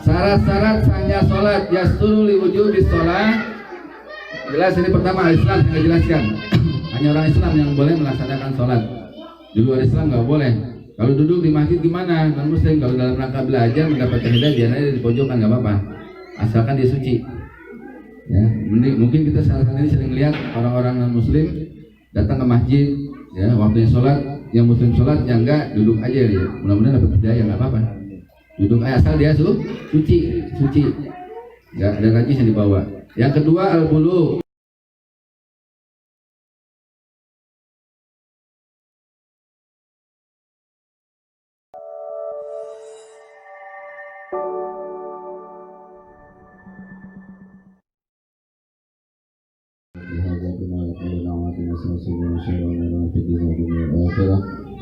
Syarat-syarat sahnya sholat yasdulu li wujubi sholat. Jelas ini pertama Islam yang dijelaskan. Hanya orang Islam yang boleh melaksanakan sholat. Di luar Islam nggak boleh. Kalau duduk di masjid gimana? Non Muslim kalau dalam rangka belajar mendapatkan hidayah biarnya di pojokan nggak apa-apa. Asalkan dia suci. Ya, mungkin kita saat ini sering lihat orang-orang non Muslim datang ke masjid, ya waktunya sholat, yang Muslim sholat, yang enggak duduk aja ya. Mudah-mudahan dapat hidayah nggak apa-apa. Duduk asal dia suci, nggak ada najis yang dibawa. Yang kedua al-bulu.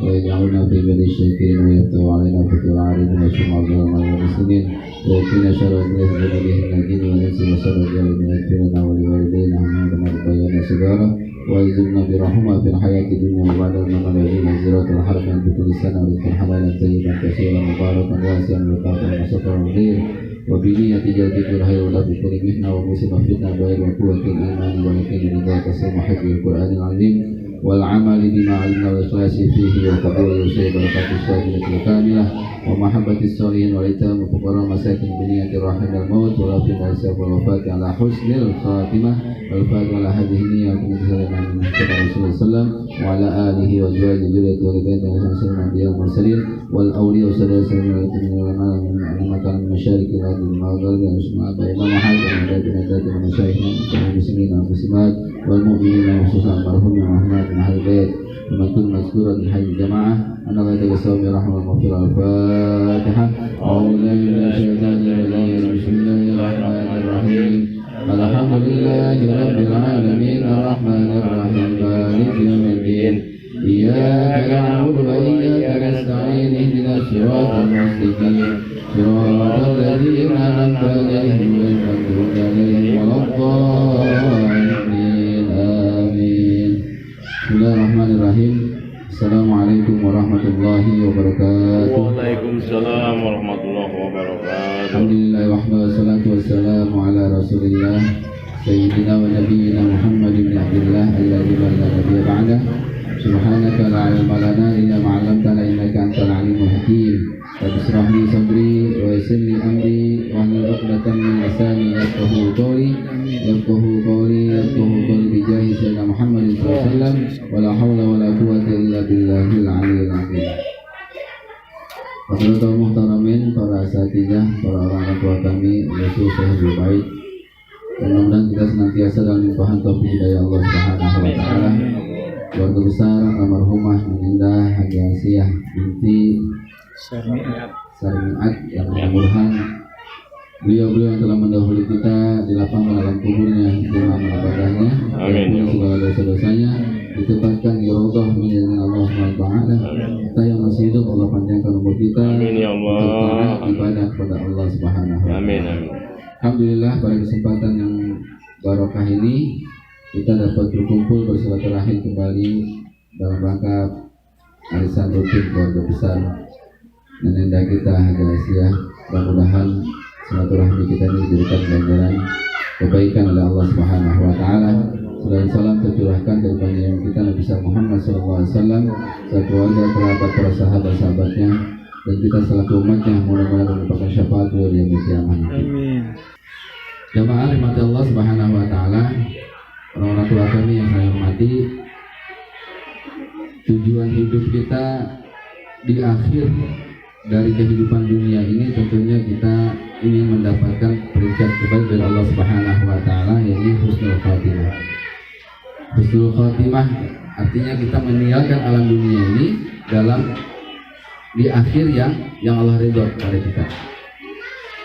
ويجعلنا في بلد الشاكرين ويفتح علينا فتوح عارفين وشمع الظلم والمسلمين ويكفينا شر الناس بمدهم الدين والانس وشر الرجال يغفر لنا ولوالدينا عما ربيانا صغارا ويزدنا برحمة في الحياة الدنيا وبعد الممات والدين زيارة الحرم بكل سنة ورزقا حلالا طيبا كثيرا مباركا واسعا وقافا وسطا وخير وبنية جلدك الخير ولا بكل محنة ومصيبة فتنة غير وقوة الإيمان واليقين رضاك سلم حفظ القرآن العظيم والعمل بما علمنا والإخلاص فيه وقبول الشيء بركات الشاكرة الكاملة ومحبة الصالحين والإتام وفقراء مساكن بنية الرحم الموت ورافع الإساف والوفاة على حسن الخاتمة والفاتحة على هذه النية وكما تسلم عن المصطفى رسول الله صلى الله عليه وسلم وعلى آله وأزواجه ذريته والبيت وسلم الأنبياء والمرسلين والأولياء والصالحين والعلماء من مكان من مشارق الأرض والمغارب وأسماء بين محاكم ومداد ومشايخنا والمسلمين والمسلمات والمؤمنين وخصوصا المرحوم ورحمة من أهل البيت ومن كل مذكورة من حي الجماعة أن الله يتوسل برحمة المغفرة. الفاتحة. أعوذ بالله من الشيطان الرجيم. بسم الله الرحمن الرحيم. الحمد لله رب العالمين الرحمن الرحيم مالك يوم الدين إياك نعبد وإياك نستعين اهدنا الصراط المستقيم صراط الذين أنعمت عليهم غير المغضوب عليهم ولا الضالين آمين. Bismillahirrahmanirrahim. Assalamualaikum warahmatullahi wabarakatuh. Waalaikumsalam warahmatullahi wabarakatuh. Alhamdulillah wassalatu wassalamu ala Rasulillah Sayyidina wa Nabiyyina Muhammad bin Abdullah alladzi la nabiyya ba'da. Subhanaka la ilma lana illa ma 'allamtana innaka antal alimul hakim. Rabbi ishrah li sadri wa yassir li amri wa hlul 'uqdatam min lisani yafqahu qawli bi jahi sayyidina Muhammad sallallahu alaihi wasallam wa la haula wa la quwwata illa billahil aliyyil azim. Para muhtaramin, para asatidzah, para orang tua kami, Yesus sehat baik. Mudah-mudahan kita senantiasa dalam limpahan taufik hidayah Allah Subhanahu wa taala. Keluarga besar almarhumah Menindah Haji Asiah binti Sarmiat yang mudah-mudahan beliau-beliau yang telah mendahului kita dilapangkan alam kuburnya, dimana ibadahnya, dan segala dosa-dosanya ditempatkan di Raudhah min Allah Subhanahu wa taala. Kita yang masih hidup Allah panjangkan umur kita. Amin ya Allah. Ibadah kepada Allah Subhanahu wa taala. Amin. Alhamdulillah pada kesempatan yang barokah ini kita dapat berkumpul bersilaturahim kembali dalam rangka arisan rutin keluarga besar Menindah kita Haji Asiah. Mudah-mudahan silaturahmi kita ini dijadikan ganjaran kebaikan oleh Allah Subhanahu wa taala. Salam salam tercurahkan dari baginda kita Nabi Muhammad sallallahu alaihi wasallam, keluarga, kerabat, para sahabat-sahabatnya dan kita selaku umatnya mudah-mudahan merupakan syafaat beliau di yaumil qiyamah. Amin. Jamaah rahmat Allah Subhanahu wa taala, orang-orang tua kami yang saya hormati, tujuan hidup kita di akhir dari kehidupan dunia ini tentunya kita ingin mendapatkan peringkat terbaik dari Allah Subhanahu wa taala, yaitu husnul khatimah. Husnul khatimah artinya kita meninggalkan alam dunia ini dalam di akhir yang Allah ridho pada kita.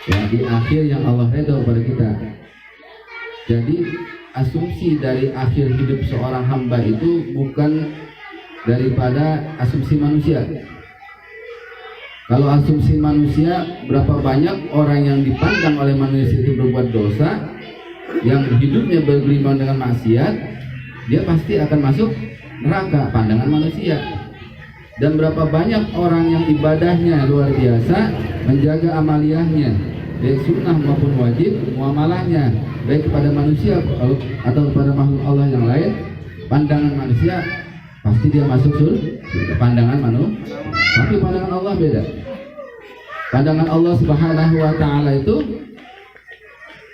Ya, di akhir yang Allah ridho pada kita. Jadi asumsi dari akhir hidup seorang hamba itu bukan daripada asumsi manusia. Kalau asumsi manusia, berapa banyak orang yang dipandang oleh manusia itu berbuat dosa, yang hidupnya bergelimang dengan maksiat, dia pasti akan masuk neraka, pandangan manusia. Dan berapa banyak orang yang ibadahnya luar biasa, menjaga amaliyahnya, baik sunnah maupun wajib, muamalahnya baik kepada manusia atau kepada makhluk Allah yang lain, pandangan manusia pasti dia masuk surga, pandangan manusia. Tapi pandangan Allah beda. Pandangan Allah Subhanahu wa taala itu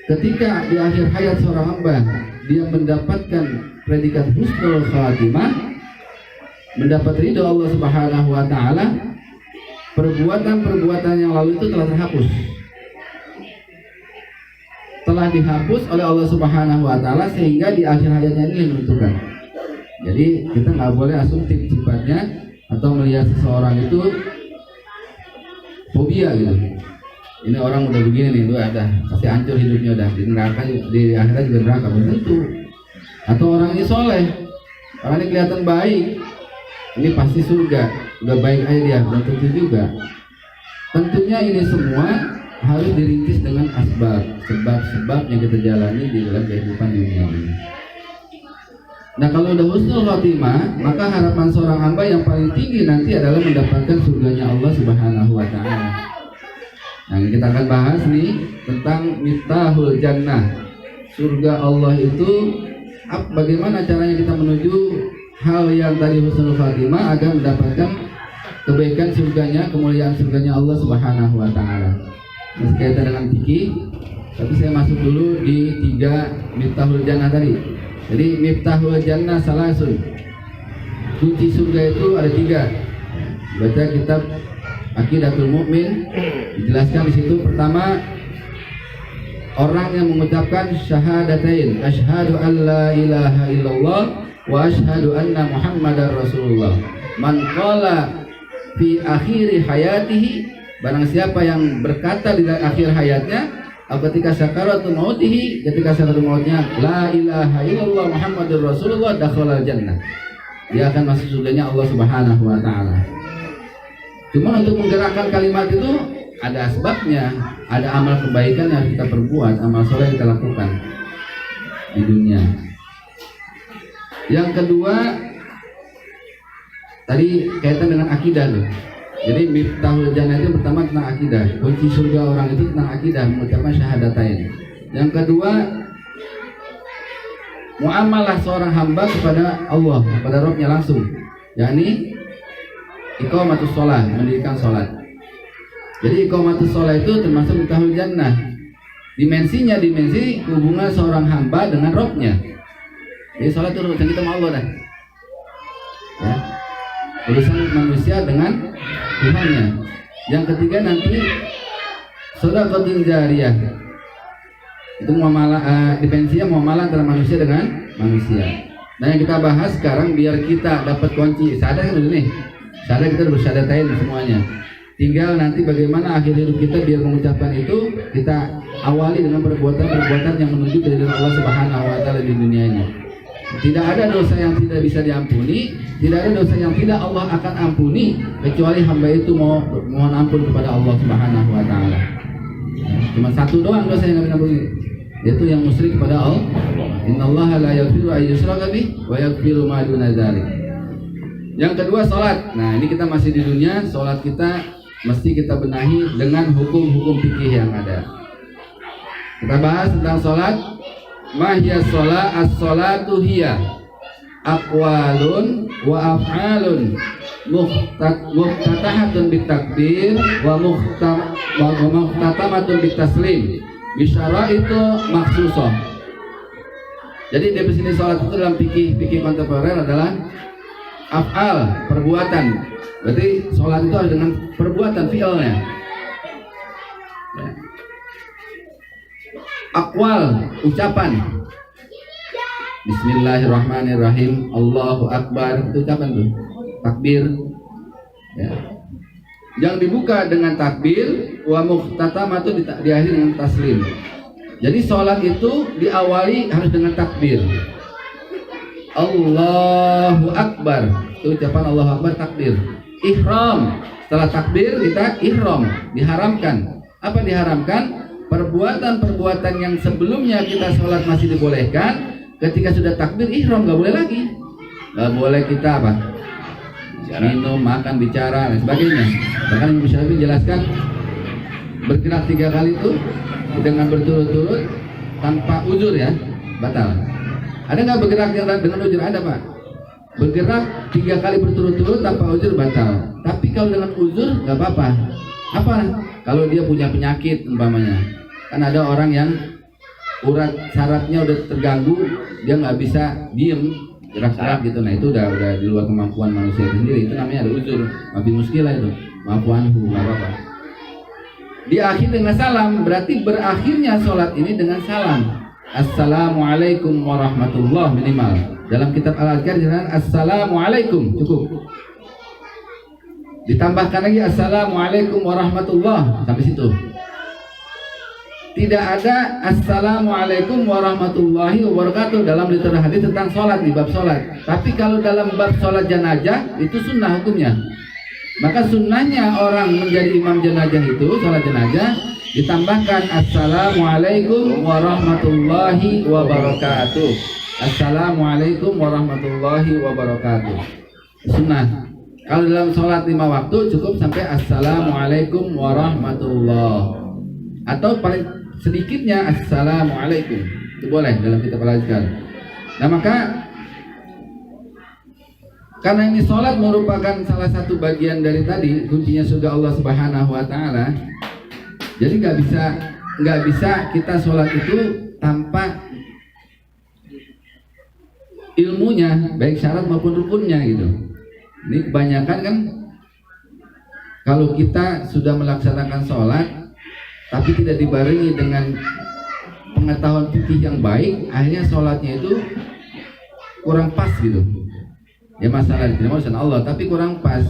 ketika di akhir hayat seorang hamba dia mendapatkan predikat husnul khatimah, mendapat ridho Allah Subhanahu wa taala, perbuatan-perbuatan yang lalu itu telah terhapus. Telah dihapus oleh Allah Subhanahu wa taala sehingga di akhir hayatnya ini menentukan. Jadi kita nggak boleh asumtif sifatnya atau melihat seseorang itu fobia gitu. Ini orang udah begini nih, itu ada pasti hancur hidupnya, udah di neraka, di akhirat juga neraka, belum tentu. Atau orang ini soleh, orang ini kelihatan baik, ini pasti surga, udah baik aja dia, belum tentu juga. Tentunya ini semua harus dirintis dengan sebab-sebab yang kita jalani di dalam kehidupan dunia ini. Nah kalau udah husnul khotimah, maka harapan seorang hamba yang paling tinggi nanti adalah mendapatkan surganya Allah Subhanahu wa taala. Nah kita akan bahas nih tentang miftahul jannah. Surga Allah itu bagaimana caranya kita menuju hal yang tadi husnul khotimah agar mendapatkan kebaikan surganya, kemuliaan surganya Allah Subhanahu wa taala. Berkaitan dengan fikih, tapi saya masuk dulu di 3 miftahul jannah tadi. Jadi miftahul jannah salasun, kunci surga itu ada 3. Baca kitab Aqidatul Mu'min, dijelaskan di situ. Pertama, orang yang mengucapkan syahadatain, asyhadu an la ilaha illallah wa asyhadu anna muhammadar rasulullah. Man qala fi akhiri hayatihi, barang siapa yang berkata di akhir hayatnya atau ketika sakaratul mautihi, ketika sakaratul mautnya, la ilaha illallah muhammadur rasulullah, dakhalal jannah, dia akan masuk surganya Allah Subhanahu wa taala. Cuma untuk menggerakkan kalimat itu ada asbabnya, ada amal kebaikan yang harus kita perbuat, amal soleh yang kita lakukan di dunia. Yang kedua tadi kaitan dengan akidah loh. Jadi miftahul jannah itu pertama tentang akidah. Kunci surga orang itu tentang akidah, mengucapkan syahadatain. Yang kedua, muamalah seorang hamba kepada Allah, kepada Rabb-nya langsung, yakni iqamatus shalah, mendirikan salat. Jadi iqamatus shalah itu termasuk miftahul jannah. Dimensinya dimensi hubungan seorang hamba dengan Rabb-nya. Jadi salat itu urusan kita sama Allah dah. Ya. Urusan manusia dengan Tuhannya. Yang ketiga nanti sedekahun jariyah. Itu muamalah, dimensinya muamalah antara manusia dengan manusia. Nah yang kita bahas sekarang biar kita dapat kunci. Sadar kan dulu nih. Sadar kita udah bersyahadatain semuanya. Tinggal nanti bagaimana akhir hidup kita biar mengucapkan itu kita awali dengan perbuatan-perbuatan yang menuju ke dalam Allah Subhanahu wa taala di dunia ini. Tidak ada dosa yang tidak bisa diampuni, tidak ada dosa yang tidak Allah akan ampuni kecuali hamba itu mau mohon ampun kepada Allah Subhanahu wa taala. Cuma satu doang dosa yang tidak diampuni, yaitu yang musyrik kepada Allah. Innallaha la yaghfiru ay yushraka bih wa yaghfiru ma duna dzalik. Yang kedua salat. Nah, ini kita masih di dunia, salat kita mesti kita benahi dengan hukum-hukum fikih yang ada. Kita bahas tentang salat. Mahya sholat, as-sholatu hiya aqwalun wa af'alun muhtatahatun bitakbir wa muhtatamatun bitaslim bisyaraitu maksusah. Jadi definisi sholat itu dalam fikih kontemporer adalah af'al, perbuatan. Berarti sholat itu harus dengan perbuatan, fi'ilnya. Ya. Aqwal, ucapan. Bismillahirrahmanirrahim, Allahu Akbar, itu ucapan tuh. Takbir. Ya. Yang dibuka dengan takbir, wa mukhtatamatu diakhiri dengan taslim. Jadi sholat itu diawali harus dengan takbir. Allahu Akbar, itu ucapan Allahu Akbar, takbir. Ihram, setelah takbir kita ihram, diharamkan. Apa diharamkan? Perbuatan-perbuatan yang sebelumnya kita sholat masih dibolehkan, ketika sudah takbir ihram nggak boleh lagi. Nggak boleh kita apa? Minum, makan, bicara, dan sebagainya. Bahkan Imam Syafi'i menjelaskan bergerak 3 kali itu dengan berturut-turut tanpa uzur ya, batal. Ada nggak bergerak dengan uzur? Ada Pak. Bergerak 3 kali berturut-turut tanpa uzur batal. Tapi kalau dengan uzur nggak apa-apa. Apa? Kalau dia punya penyakit umpamanya, kan ada orang yang urat sarafnya udah terganggu, dia nggak bisa diem gerak-gerak gitu. Nah itu udah di luar kemampuan manusia sendiri. Itu namanya ada uzur. Mafi muskilah itu. Maafuanhu, nggak apa-apa. Diakhiri dengan salam, berarti berakhirnya sholat ini dengan salam. Assalamualaikum warahmatullahi minimal. Dalam kitab Al-Adhkar disebutkan Assalamualaikum, cukup. Ditambahkan lagi Assalamualaikum warahmatullahi, sampai situ. Tidak ada Assalamualaikum warahmatullahi wabarakatuh dalam literatur hadis tentang sholat, di bab sholat. Tapi kalau dalam bab sholat jenazah itu sunnah hukumnya. Maka sunnahnya orang menjadi imam jenazah itu, sholat jenazah, ditambahkan Assalamualaikum warahmatullahi wabarakatuh. Assalamualaikum warahmatullahi wabarakatuh. Sunnah. Kalau dalam sholat 5 waktu cukup sampai Assalamualaikum warahmatullahi. Atau paling sedikitnya Assalamualaikum. Itu boleh dalam kitab Al-Adhkar. Nah maka karena ini sholat merupakan salah satu bagian dari tadi kuncinya surga Allah Subhanahu Wa Taala. Jadi nggak bisa kita sholat itu tanpa ilmunya, baik syarat maupun rukunnya gitu. Ini kebanyakan kan kalau kita sudah melaksanakan sholat tapi tidak dibarengi dengan pengetahuan fikih yang baik, akhirnya sholatnya itu kurang pas gitu. Ya masalah diterima oleh Allah, tapi kurang pas.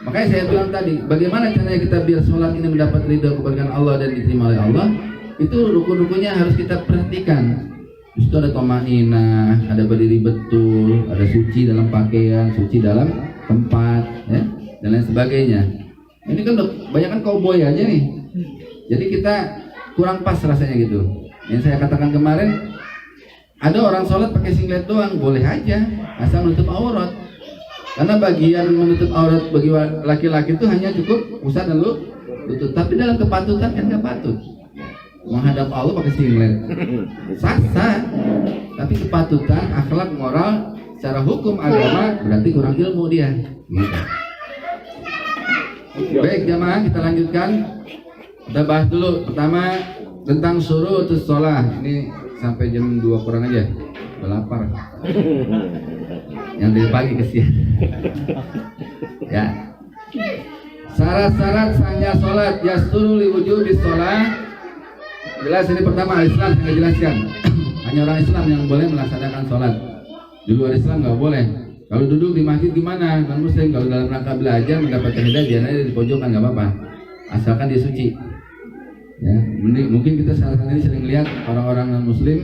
Makanya saya bilang tadi, bagaimana caranya kita biar sholat ini mendapat ridho kepada Allah dan diterima oleh Allah? Itu rukun-rukunnya harus kita perhatikan. Di situ ada tomanina, ada berdiri betul, ada suci dalam pakaian, suci dalam tempat, ya, dan lain sebagainya. Ini kan banyak kan cowboy aja nih. Jadi kita kurang pas rasanya gitu. Yang saya katakan kemarin, ada orang sholat pakai singlet doang, boleh aja, asal menutup aurat. Karena bagian menutup aurat bagi laki-laki itu hanya cukup pusat dan lutut. Tapi dalam kepatutan kan nggak patut. Menghadap Allah pakai singlet, sah. Tapi kepatutan, akhlak, moral, secara hukum agama berarti kurang ilmu dia. Gitu. Baik jamaah, kita lanjutkan. Kita bahas dulu pertama tentang syurutus shalah. Ini sampai jam 2 kurang aja. Udah lapar. Yang dari pagi kesian. Ya. Syarat-syarat sahnya sholat yasturu li wujubis sholat. Jelas ini pertama Islam yang dijelaskan. Hanya orang Islam yang boleh melaksanakan sholat. Di luar Islam nggak boleh. Kalau duduk di masjid gimana? Non Muslim kalau dalam rangka belajar mendapatkan hidayah dia ada di pojokan nggak apa-apa. Asalkan dia suci. Ya, mungkin kita saat ini sering lihat orang-orang non Muslim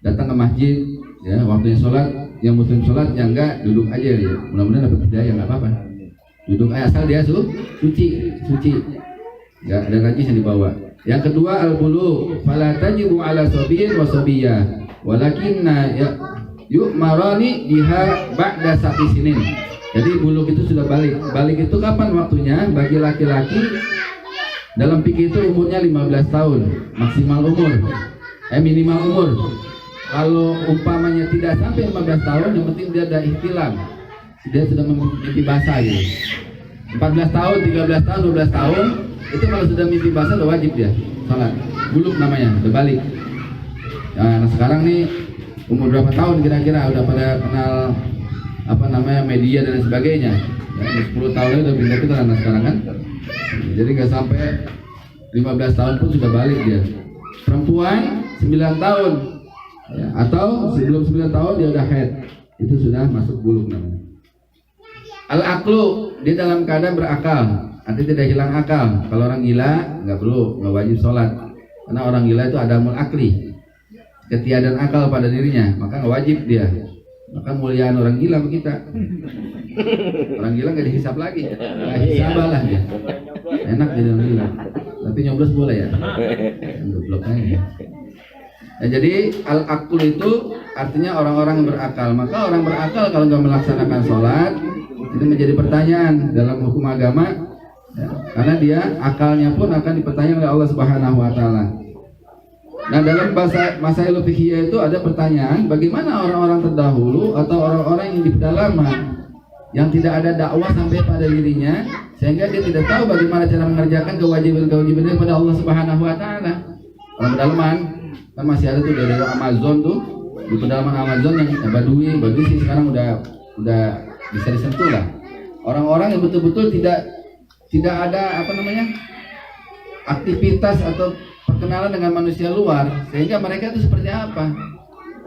datang ke masjid, ya waktunya sholat, yang Muslim sholat, yang enggak duduk aja ya. Mudah-mudahan dapat hidayah nggak apa-apa. Duduk aja asal dia suci. Nggak ada najis yang dibawa. Yang kedua al-bulu, fala tajibu ala sabiyyin wa sabiyyah, walakinna yu'marani biha ba'da sab'i sinin. Jadi buluk itu sudah balik. Balik itu kapan waktunya? Bagi laki-laki dalam fikih itu umurnya 15 tahun maksimal umur. Minimal umur. Kalau umpamanya tidak sampai 15 tahun, yang penting dia ada ihtilam. Dia sudah mimpi basah gitu. 14 tahun, 13 tahun, 12 tahun itu kalau sudah mimpi basah udah wajib dia salat. Buluk namanya, udah balik. Nah, sekarang nih umur berapa tahun kira-kira udah pada kenal apa namanya media dan sebagainya. Ya, 10 tahun udah pindah ke anak sekarang kan. Jadi nggak sampai 15 tahun pun sudah balik dia. Perempuan 9 tahun ya, atau sebelum 9 tahun dia udah haid, itu sudah masuk buluk namanya. Al-aqlu, dia dalam keadaan berakal, artinya tidak hilang akal. Kalau orang gila nggak wajib sholat, karena orang gila itu adamul akli, ketiadaan akal pada dirinya, maka nggak wajib dia. Maka muliaan orang gila kita. Orang gila nggak dihisab lagi, nggak hisabalah dia. Enak jadi orang gila. Tapi nyoblos boleh ya? Bloknya. Nah, jadi al-aql itu artinya orang-orang yang berakal. Maka orang berakal kalau nggak melaksanakan sholat itu menjadi pertanyaan dalam hukum agama. Ya, karena dia akalnya pun akan dipertanyakan oleh Allah Subhanahu wa taala. Nah, dalam bahasa Masail Fiqhiyah itu ada pertanyaan, bagaimana orang-orang terdahulu atau orang-orang yang di pedalaman yang tidak ada dakwah sampai pada dirinya sehingga dia tidak tahu bagaimana cara mengerjakan kewajiban-kewajibannya kepada Allah Subhanahu wa taala. Orang pedalaman kan masih ada tuh dari Amazon tuh, di pedalaman Amazon yang Badui sih sekarang udah bisa disentuh lah. Orang-orang yang betul-betul tidak ada aktivitas atau perkenalan dengan manusia luar, sehingga mereka itu seperti apa?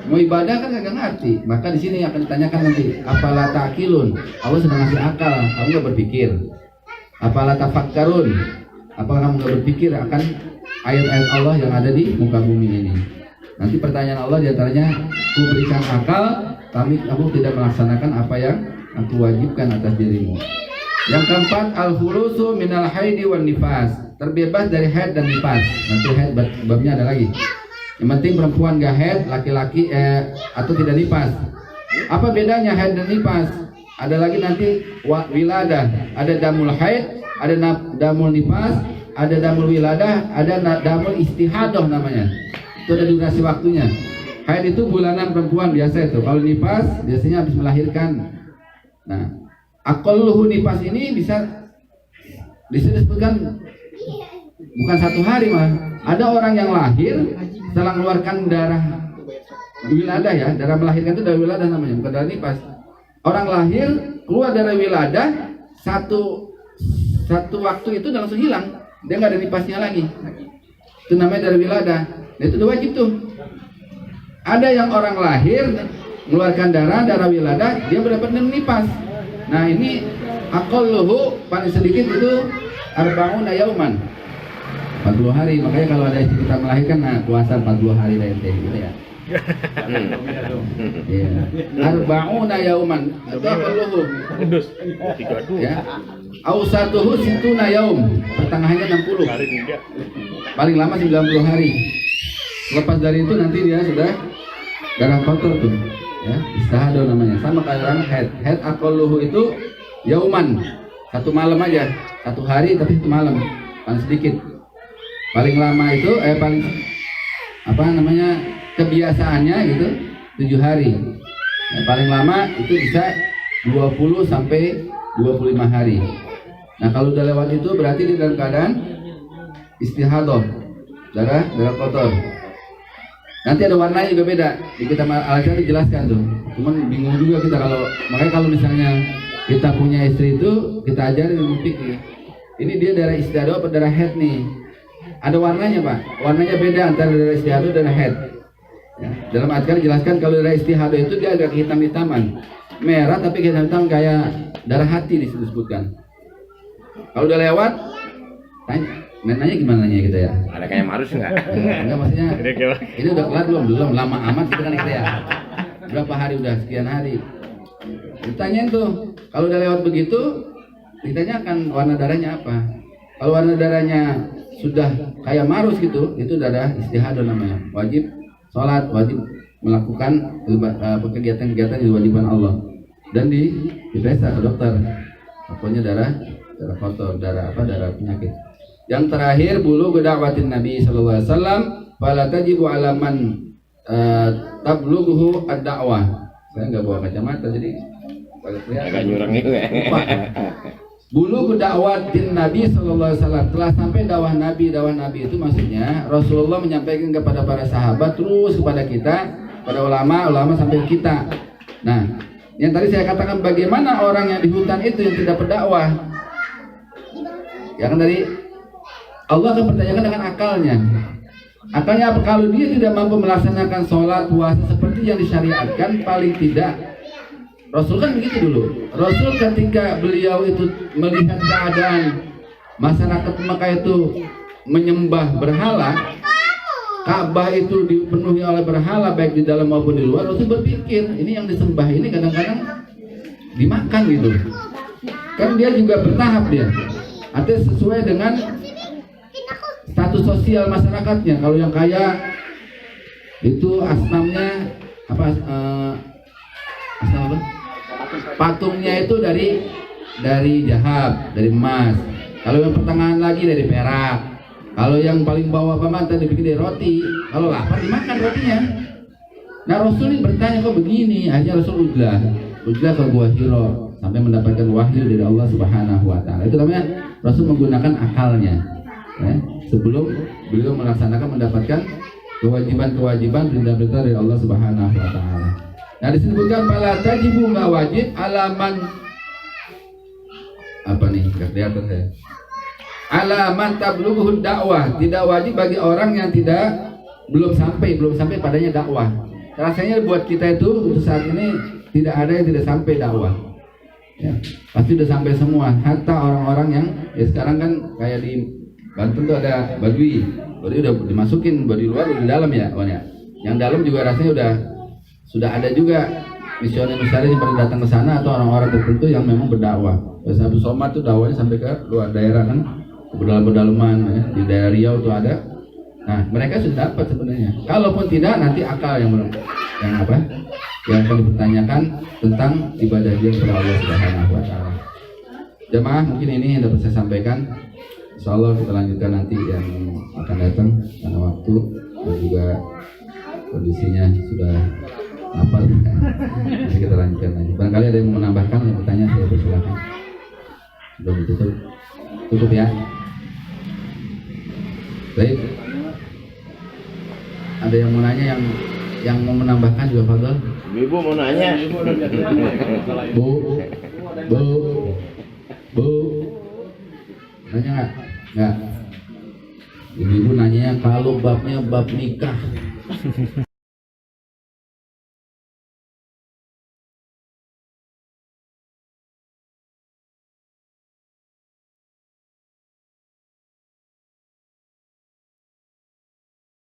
Mau ibadah kan kagak ngerti. Maka di sini akan ditanyakan nanti, apala ta'qilun? Allah sedang ngasih akal, kamu nggak berpikir. Apala tafakkarun? Apakah kamu nggak berpikir akan ayat-ayat Allah yang ada di muka bumi ini? Nanti pertanyaan Allah diantaranya, ku berikan akal, tapi kamu tidak melaksanakan apa yang aku wajibkan atas dirimu. Yang keempat, al-khulusu minal haidi wan nifas, terbebas dari haid dan nifas. Nanti haid babnya ada lagi. Yang penting perempuan gak haid, laki-laki atau tidak nifas. Apa bedanya haid dan nifas? Ada lagi nanti wiladah, ada damul haid, ada damul nifas, ada damul wiladah, ada damul istihadah namanya. Itu ada durasi waktunya. Haid itu bulanan perempuan biasa itu. Kalau nifas biasanya habis melahirkan. Nah, aqalluhu nifas ini bisa disebutkan bukan 1 hari mah. Ada orang yang lahir setelah mengeluarkan darah wiladah ya, darah melahirkan itu darah wiladah namanya, bukan darah nifas. Orang lahir keluar darah wiladah satu waktu itu udah langsung hilang, dia nggak ada nifasnya lagi. Itu namanya darah wiladah. Nah, itu udah wajib tuh. Ada yang orang lahir mengeluarkan darah wiladah, dia mendapatkan nifas. Nah, ini aqalluhu paling sedikit itu arba'una yauman, 40 hari. Makanya kalau ada istri kita melahirkan, nah puasa 40 hari lah ente gitu ya. Iya. Arba'una yauman atau aqalluhu. Ya. Ausatuhu situna yaum, pertengahannya 60. Paling lama 90 hari. Lepas dari itu nanti dia sudah darah kotor tuh. Ya, istihadah namanya. Sama kayak orang haid aqalluhu itu yauman, 1 malam aja, 1 hari tapi 1 malam, paling sedikit. Paling lama itu kebiasaannya gitu 7 hari. Nah, paling lama itu bisa 20 sampai 25 hari. Nah, kalau udah lewat itu berarti di dalam keadaan istihadah, darah kotor. Nanti ada warnanya juga beda. Di kita Al-Qur'an dijelaskan tuh. Cuman bingung juga kita makanya kalau misalnya kita punya istri itu kita ajarin ilmu fikih. Ini dia darah istihadah atau darah haid nih. Ada warnanya, Pak. Warnanya beda antara darah istihadah dan haid. Ya, dalam Al-Qur'an dijelaskan kalau darah istihadah itu dia agak hitam-hitaman. Merah tapi hitam-hitam kayak darah hati disebutkan. Kalau udah lewat, nanya gimana nanya kita ya? Ada kayak Marus nggak? Enggak, maksudnya ini udah kelar belum? Lama amat gitu kan kita ya. Berapa hari udah? Sekian hari. Ditanyain tuh, kalau udah lewat begitu, ditanyakan warna darahnya apa. Kalau warna darahnya sudah kayak Marus gitu, itu darah istihadah namanya. Wajib sholat, wajib melakukan kegiatan-kegiatan yang diwajibkan Allah. Dan diperiksa ke dokter. Pokoknya darah kotor, darah penyakit. Yang terakhir, bulu da'watin Nabi sallallahu alaihi wasallam, fala tajibu 'ala man tablughu ad-da'wah. Saya enggak bawa kacamata jadi agak nyurang itu ya. Bulu da'watin Nabi sallallahu alaihi wasallam, telah sampai dakwah Nabi itu maksudnya Rasulullah menyampaikan kepada para sahabat terus kepada kita, pada ulama sampai kita. Nah, yang tadi saya katakan bagaimana orang yang di hutan itu yang tidak berdakwah. Ya kan tadi Allah akan pertanyakan dengan akalnya. Akalnya apa? Kalau dia tidak mampu melaksanakan sholat, puasa seperti yang disyariatkan, paling tidak. Rasul kan begitu dulu. Rasul ketika beliau itu melihat keadaan masyarakat Mekah itu menyembah berhala, Ka'bah itu dipenuhi oleh berhala baik di dalam maupun di luar, Rasul berpikir ini yang disembah ini kadang-kadang dimakan gitu. Kan dia juga bertahap dia. Artinya sesuai dengan status sosial masyarakatnya. Kalau yang kaya itu asnamnya asnam apa? Patungnya itu dari zahab, dari emas. Kalau yang pertengahan lagi dari perak. Kalau yang paling bawah pamantan dibikin dari roti. Kalau lapar dimakan rotinya. Nah Rasul ini bertanya kok begini. Akhirnya Rasul ujlah ke Gua Hiro sampai mendapatkan wahyu dari Allah Subhanahu Wa Taala. Itu namanya Rasul menggunakan akalnya. Sebelum beliau mendapatkan kewajiban-kewajiban perintah-perintah dari Allah Subhanahu Wa Taala. Nah disebutkan pala tajibu nggak wajib alaman apa nih? Nggak kelihatan saya. Alaman tablughuhud dakwah, tidak wajib bagi orang yang belum sampai padanya dakwah. Rasanya buat kita itu untuk saat ini tidak ada yang tidak sampai dakwah. Ya, pasti udah sampai semua. Hatta orang-orang yang ya sekarang kan kayak di Banten tuh ada Badui udah dimasukin Badui luar udah di dalam ya, ya. Yang dalam juga rasanya sudah ada juga misioner-misioner yang pernah datang ke sana atau orang-orang tertentu yang memang berdakwah. Abu Somad tuh dakwahnya sampai ke luar daerah kan, ke pedalaman ya. Di daerah Riau tuh ada. Nah, mereka sudah dapat sebenarnya. Kalaupun tidak, nanti akal yang akan dipertanyakan tentang ibadah dia kepada Allah Subhanahu Wa Taala. Jemaah, mungkin ini yang dapat saya sampaikan. Insyaallah kita lanjutkan nanti yang akan datang karena waktu dan juga kondisinya sudah lapar. Nanti kita lanjutkan lagi. Barangkali ada yang mau menambahkan, yang bertanya saya persilakan. Belum tutup ya. Baik. Ada yang mau nanya yang mau menambahkan juga Fadl? Ibu mau nanya. Bu. Nanya nggak? Nggak. Ibu nanya kalau babnya bab nikah.